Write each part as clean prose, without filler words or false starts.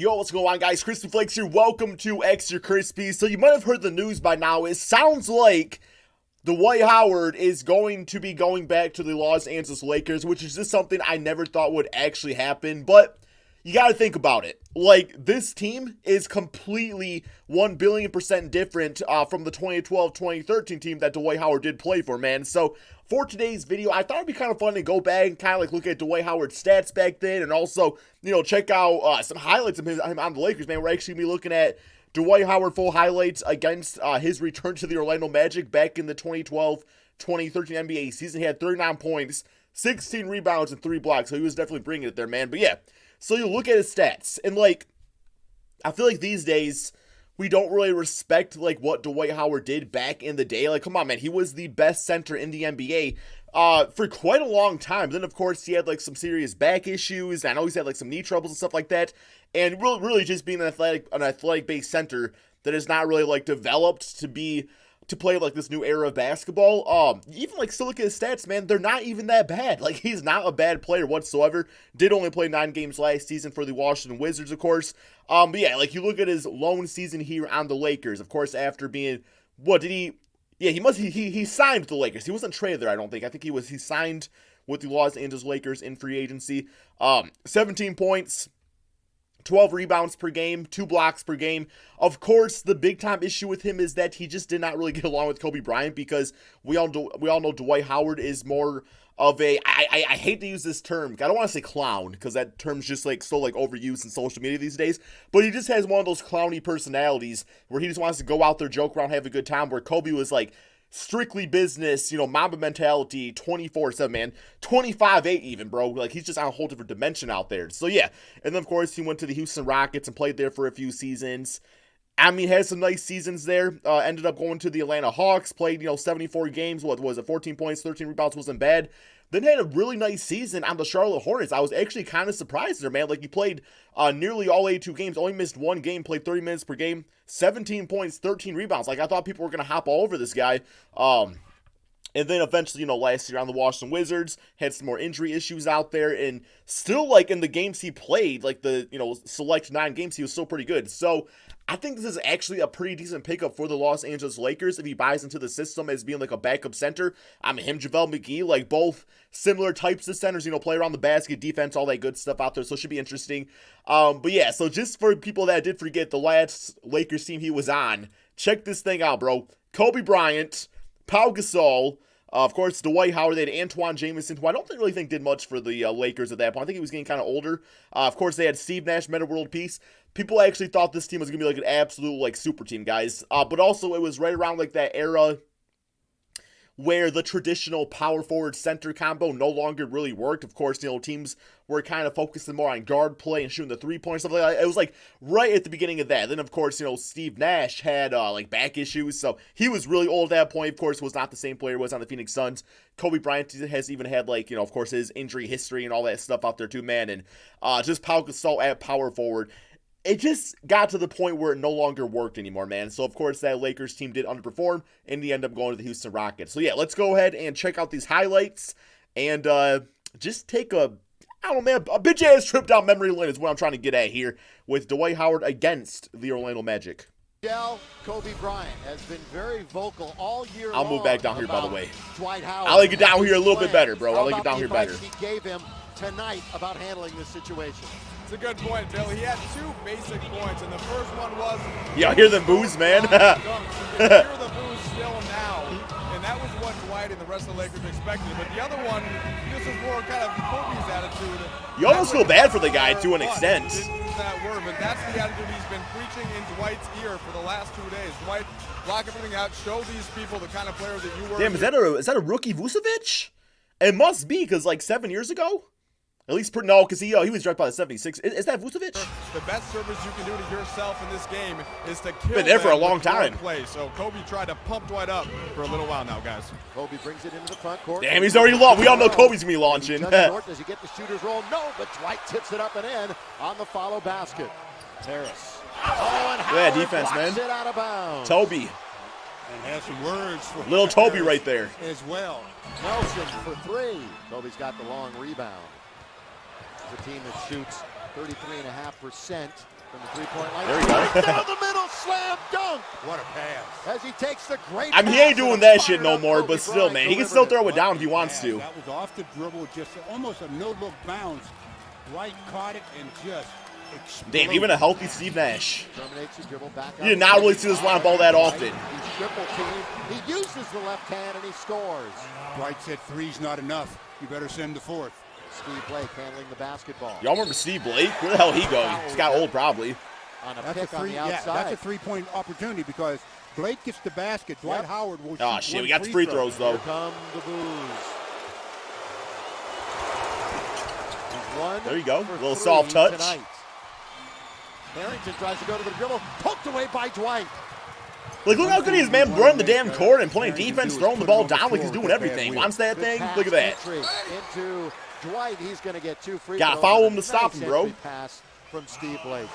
Yo, what's going on, guys? Crispy Flakes here. Welcome to Extra Crispy. So you might have heard the news by now. It sounds like Dwight Howard is going to be going back to the Los Angeles Lakers, which is just something I never thought would actually happen. But you got to think about it. Like, this team is completely 1,000,000,000% different from the 2012-2013 team that Dwight Howard did play for, man. So for today's video, I thought it'd be kind of fun to go back and kind of like look at Dwight Howard's stats back then, and also, you know, check out some highlights of him on the Lakers, man. We're actually going to be looking at Dwight Howard full highlights against his return to the Orlando Magic back in the 2012-2013 NBA season. He had 39 points, 16 rebounds, and 3 blocks, so he was definitely bringing it there, man. But yeah, so you look at his stats, and like, I feel like these days, we don't really respect, like, what Dwight Howard did back in the day. Like, come on, man. He was the best center in the NBA for quite a long time. Then, of course, he had, like, some serious back issues. I know he's had, like, some knee troubles and stuff like that. And really just being an athletic-based center that is not really, like, developed to play, like, this new era of basketball. Even, like, still look at his stats, man, they're not even that bad. Like, he's not a bad player whatsoever. Did only play 9 games last season for the Washington Wizards, of course. But yeah, like, you look at his lone season here on the Lakers, of course, after being, what did he, yeah, he signed with the Lakers. He wasn't traded there, I don't think. I think he signed with the Los Angeles Lakers in free agency. 17 points. 12 rebounds per game, 2 blocks per game. Of course, the big-time issue with him is that he just did not really get along with Kobe Bryant, because we all know Dwight Howard is more of a, I hate to use this term, I don't want to say clown, because that term's just like so like overused in social media these days, but he just has one of those clowny personalities where he just wants to go out there, joke around, have a good time, where Kobe was like, strictly business, you know, Mamba mentality, 24/7, man, 25/8 even, bro. Like, he's just on a whole different dimension out there. So yeah, and then of course he went to the Houston Rockets and played there for a few seasons. I mean, had some nice seasons there. Ended up going to the Atlanta Hawks, played, you know, 74 games. What was it? 14 points, 13 rebounds, wasn't bad. Then had a really nice season on the Charlotte Hornets. I was actually kind of surprised there, man. Like, he played nearly all 82 games, only missed 1 game, played 30 minutes per game, 17 points, 13 rebounds. Like, I thought people were going to hop all over this guy. And then eventually, you know, last year on the Washington Wizards, had some more injury issues out there, and still, like, in the games he played, like the, you know, select 9 games, he was still pretty good. So I think this is actually a pretty decent pickup for the Los Angeles Lakers if he buys into the system as being like a backup center. I mean, him, JaVale McGee, like, both similar types of centers, you know, play around the basket, defense, all that good stuff out there, so it should be interesting. But yeah, so just for people that did forget the last Lakers team he was on, check this thing out, bro. Kobe Bryant, Pau Gasol, of course, Dwight Howard. They had Antoine Jamison, who I don't really think did much for the Lakers at that point. I think he was getting kind of older. Of course, they had Steve Nash, Metta World Peace. People actually thought this team was going to be like an absolute like super team, guys. But also, it was right around like that era where the traditional power forward center combo no longer really worked. Of course, you know, teams were kind of focusing more on guard play and shooting the 3-point stuff like that. It was like right at the beginning of that. Then, of course, you know, Steve Nash had like back issues, so he was really old at that point. Of course, was not the same player he was on the Phoenix Suns. Kobe Bryant has even had, like, you know, of course, his injury history and all that stuff out there too, man. And just Pau Gasol at power forward, it just got to the point where it no longer worked anymore, man. So, of course, that Lakers team did underperform, and they ended up going to the Houston Rockets. So, yeah, let's go ahead and check out these highlights and just take a, I don't know, man, a bitch-ass trip down memory lane is what I'm trying to get at here with Dwight Howard against the Orlando Magic. Kobe Bryant has been very vocal all year I'll move back down here, by the way. Dwight Howard. I like it down here a little bit better, bro. I like it down here better. He gave him tonight about handling this situation. It's a good point, Billy. He had 2 basic points, and the first one was... Yeah, I hear them boos, man. You can hear the boos still now, and that was what Dwight and the rest of the Lakers expected. But the other one, this is more kind of Kobe's attitude. You almost feel bad for the guy to an extent. Didn't use that word, but that's the attitude he's been preaching in Dwight's ear for the last 2 days. Dwight, block everything out, show these people the kind of player that you were. Damn, is that a rookie Vucevic? It must be, because like 7 years ago? At least, no, because he was drafted by the 76. Is that Vucevic? The best service you can do to yourself in this game is to kill been there for a long time. Play. So Kobe tried to pump Dwight up for a little while now, guys. Kobe brings it into the front court. Damn, he's already launched. We all know Kobe's going to be launching. Does he get the shooter's roll? No, but Dwight tips it up and in on the follow basket. Harris. Oh, and Howard defense, man. It out of bounds. Toby. And has some words for little Toby right there. As well. Nelson for 3. Kobe's got the long rebound. A team that shoots 33.5% From the three-point line. There we go. Right down the middle, slam dunk. What a pass. As he takes the great I mean, he ain't pass doing and that shit fired no up more, Kobe but still, Bryant man, he can delivered still it. throw it down if he wants to. That was off the dribble, just almost a no-look bounce. Dwight caught it and just exploded. Damn, even a healthy Steve Nash. Terminates the dribble back You did not really see this line ball that often. He's triple teamed. He uses the left hand and he scores. Dwight said three's not enough. You better send the fourth. Steve Blake handling the basketball. Y'all remember Steve Blake? Where the hell he go? He's got old probably. On a That's pick a on three. the Yeah, outside. that's a three-point opportunity because Blake gets the basket. Dwight Howard will shoot Oh shit, one we got the free throws Here though. come the Blues. He's one There you go. for Little three soft touch. tonight. Harrington tries to go to the dribble. Poked away by Dwight. Like, look how good he is, man. Running the damn court and playing defense, throwing the ball down like he's doing everything. Wants that Good thing? pass Look at that. entry into Dwight. He's going to get 2 free Gotta throws. follow and him a to stop nice him, bro. entry Pass from Steve Blake.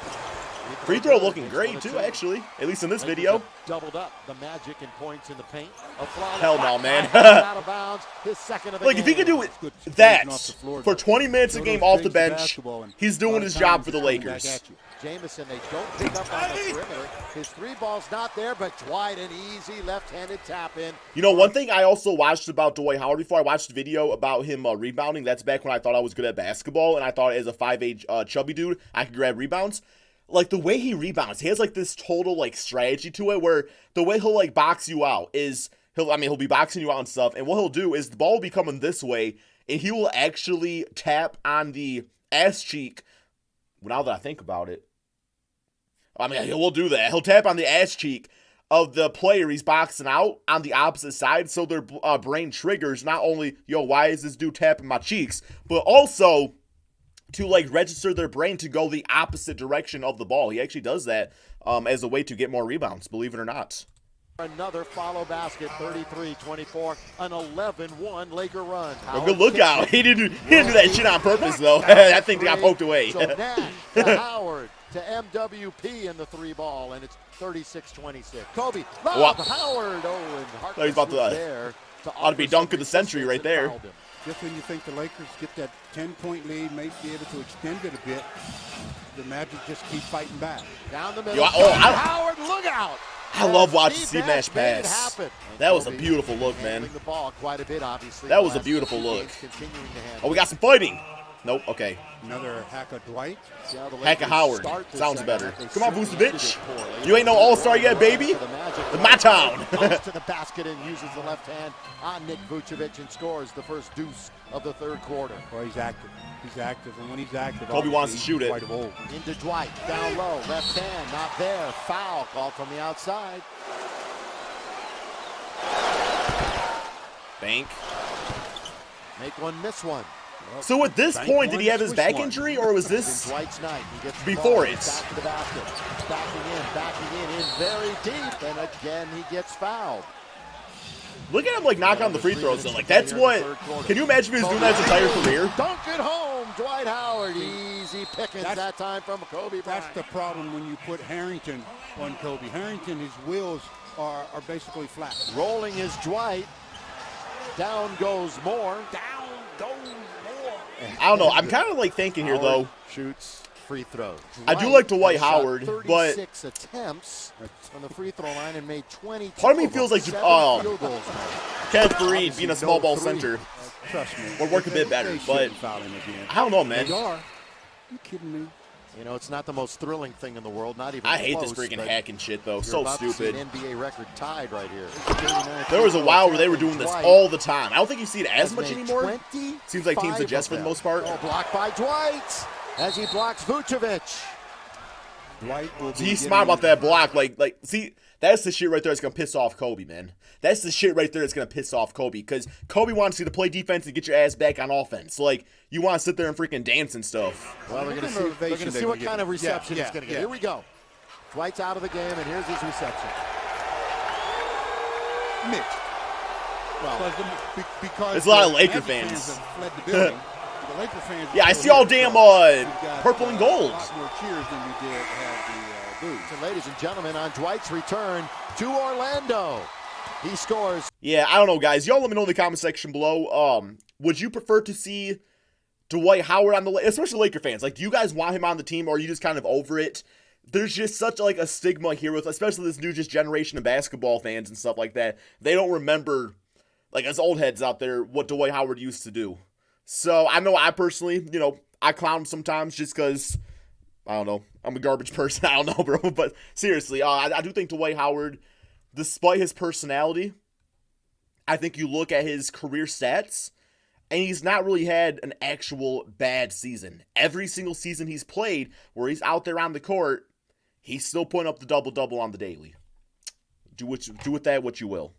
Free throw looking great too, actually. At least in this video. Doubled up the Magic in points in the paint. A flawless Hell no, block man. by Howard out of bounds. His second of the Like, game. if he could do Good that off the floor, for though. 20 minutes a Show game those off the bigs the bench, basketball, and he's a doing lot his of job times for the it's coming back Lakers. at you. Jamison, they don't pick up on the perimeter. His three ball's not there, but Dwight, an easy left-handed tap in. You know, one thing I also watched about Dwight Howard before, I watched a video about him rebounding. That's back when I thought I was good at basketball, and I thought as a 5'8" chubby dude, I could grab rebounds. Like, the way he rebounds, he has, like, this total, like, strategy to it where the way he'll, like, box you out is, he'll be boxing you out and stuff, and what he'll do is the ball will be coming this way, and he will actually tap on the ass cheek. Now that I think about it, I mean, he will do that. He'll tap on the ass cheek of the player he's boxing out on the opposite side, so their brain triggers not only, yo, why is this dude tapping my cheeks, but also to, like, register their brain to go the opposite direction of the ball. He actually does that as a way to get more rebounds, believe it or not. Another follow basket, 33-24, an 11-1 Laker run. A good lookout. He didn't do that shit on purpose, though. That thing got poked away. So Nash to Howard to MWP in the three ball, and it's 36-26. Kobe, lob, Howard. Oh, and Harkless He's about to, was there ought to be dunk of the century right there. Just when you think the Lakers get that 10-point lead, may be able to extend it a bit, the Magic just keep fighting back. Down the middle. Howard, look out! I love watching Steve Steve Nash made it pass. happen. That was a Kobe beautiful look, man. handling the ball quite a bit, obviously. That was the a beautiful last 2 look. games continuing to handle Oh, we got some fighting. Nope, okay. Another hack of Dwight. See how the Hack of Lakers Howard. start this Sounds second better. half. They Come on, certainly did Vucevic. it poorly. You ain't no all-star yet, baby. To the Magic. It's my town. Goes to the basket and uses the left hand on Nick Vucevic and scores the first deuce of the third quarter. Well, he's active. He's active, and when he's active, Kobe wants to obviously, shoot he's it. Dwight of old. Into Dwight, down low, left hand, not there. Foul called from the outside. Bank. Make one, miss one. So at this Bank point, did one, he have his switch back one. injury, or was In this... Dwight's night. He gets the Before ball, it. back to the basket. Backing in very deep, and again he gets fouled. Look at him, like, knock on the free throws, though. Like, that's what... Can you imagine if he was doing that his entire career? Dunk it home, Dwight Howard. Easy pickings That's- that time from Kobe Bryant. That's the problem when you put Harrington on Kobe. Harrington, his wheels are basically flat. Rolling is Dwight. Down goes Moore. I don't know. I'm kind of, like, thinking here, though. Shoots free throws. I do like Dwight has shot Howard, 36 attempts on the free throw line and made 20. Part of me feels like seven field goals now. Kenneth Fareed being a small ball center Trust me. would work a bit better, They but shouldn't foul him again. I don't know, man. They are. You kidding me? You know, it's not the most thrilling thing in the world, not even I hate close, this freaking but hacking shit, though. you're So about to see stupid. an NBA record tied right here. There was a while where they were doing this Dwight all the time. I don't think you see it as has much made anymore. 25 Seems like teams adjust for the of them. most part. Oh, blocked by Dwight as he blocks Vucevic. Dwight will be He's getting- smart about that block. Like, see, that's the shit right there that's gonna piss off Kobe, man. That's the shit right there that's gonna piss off Kobe, because Kobe wants you to play defense and get your ass back on offense. Like, you want to sit there and freaking dance and stuff. Well, we're Look going at to the see, we're motivation gonna they see were what kind of getting. reception Yeah, he's going to get. yeah. Here we go. Dwight's out of the game, and here's his reception. Mitch. Well, Because There's a lot of the Laker Magic fans. have fled the building. The Laker fans Yeah, I still see all here. damn You've got, purple and gold. A lot more cheers than you did have the booze. and ladies and gentlemen, on Dwight's return to Orlando, he scores. Yeah, I don't know, guys. Y'all let me know in the comment section below. Would you prefer to see Dwight Howard on the, especially Laker fans? Like, do you guys want him on the team, or are you just kind of over it? there's just such like a stigma here with, especially this new just generation of basketball fans and stuff like that. They don't remember, like us old heads out there, what Dwight Howard used to do. So I know I personally, I clown him sometimes just because, I don't know, I'm a garbage person. I don't know, bro. But seriously, I do think Dwight Howard, despite his personality, I think you look at his career stats, and he's not really had an actual bad season. Every single season he's played, where he's out there on the court, he's still putting up the double-double on the daily. Do with that what you will.